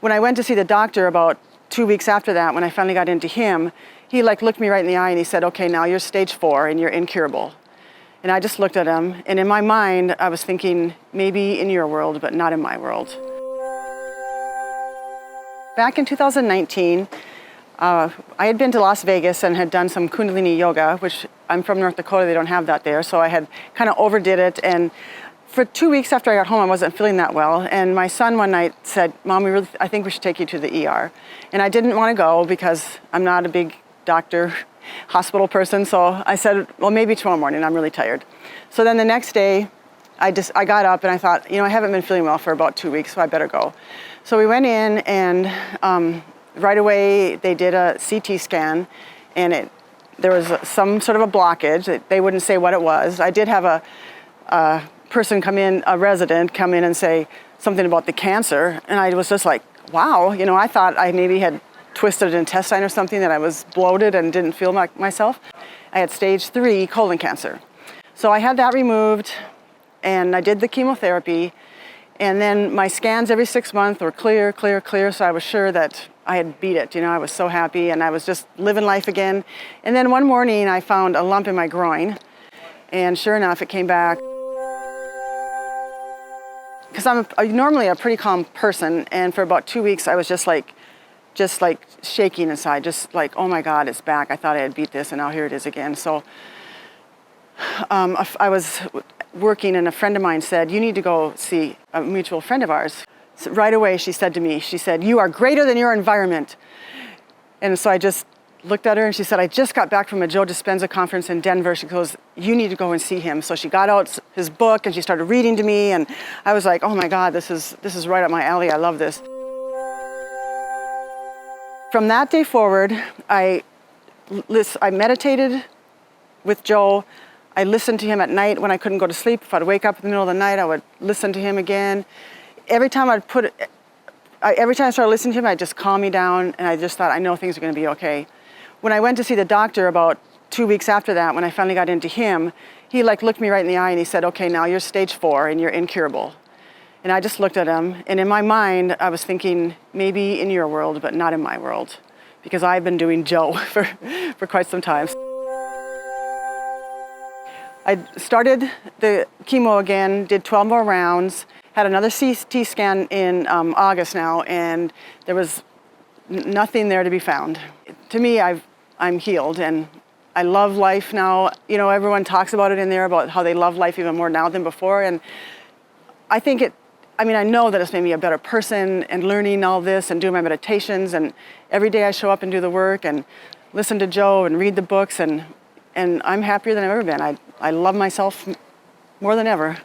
When I went to see the doctor about 2 weeks after that, when I finally got into him, he looked me right in the eye and he said, okay, now you're stage 4 and you're incurable. And I just looked at him, and in my mind, I was thinking, maybe in your world, but not in my world. Back in 2019, I had been to Las Vegas and had done some Kundalini yoga, which I'm from North Dakota, they don't have that there, so I had kind of overdid it. And for 2 weeks after I got home, I wasn't feeling that well, and my son one night said, Mom, I think we should take you to the ER. And I didn't want to go because I'm not a big doctor, hospital person, so I said, well, maybe tomorrow morning, I'm really tired. So then the next day, I got up and I thought, I haven't been feeling well for about 2 weeks, so I better go. So we went in, and right away they did a CT scan, and there was some sort of a blockage. They wouldn't say what it was. I did have a person come in, a resident come in and say something about the cancer, and I was just like, wow, I thought I maybe had twisted an intestine or something, that I was bloated and didn't feel like myself. I had stage 3 colon cancer. So I had that removed, and I did the chemotherapy, and then my scans every 6 months were clear, clear, clear, so I was sure that I had beat it. I was so happy, and I was just living life again. And then one morning I found a lump in my groin, and sure enough, it came back. Because I'm normally a pretty calm person, and for about 2 weeks I was just like shaking inside, just like, oh my God, it's back. I thought I had beat this, and now here it is again. So I was working, and a friend of mine said, you need to go see a mutual friend of ours. So right away she said to me, you are greater than your environment. And so I just looked at her, and she said, I just got back from a Joe Dispenza conference in Denver. She goes, you need to go and see him. So she got out his book and she started reading to me, and I was like, oh my God, this is right up my alley. I love this. From that day forward, I meditated with Joe. I listened to him at night when I couldn't go to sleep. If I'd wake up in the middle of the night, I would listen to him again. Every time I started listening to him, I'd just calm me down, and I just thought, I know things are going to be okay. When I went to see the doctor about 2 weeks after that, when I finally got into him, he looked me right in the eye and he said, okay, now you're stage 4 and you're incurable. And I just looked at him, and in my mind, I was thinking, maybe in your world, but not in my world, because I've been doing Joe for quite some time. I started the chemo again, did 12 more rounds, had another CT scan in August now, and there was nothing there to be found. To me, I'm healed, and I love life now. Everyone talks about it in there, about how they love life even more now than before, and I know that it's made me a better person, and learning all this and doing my meditations, and every day I show up and do the work and listen to Joe and read the books, and I'm happier than I've ever been. I love myself more than ever.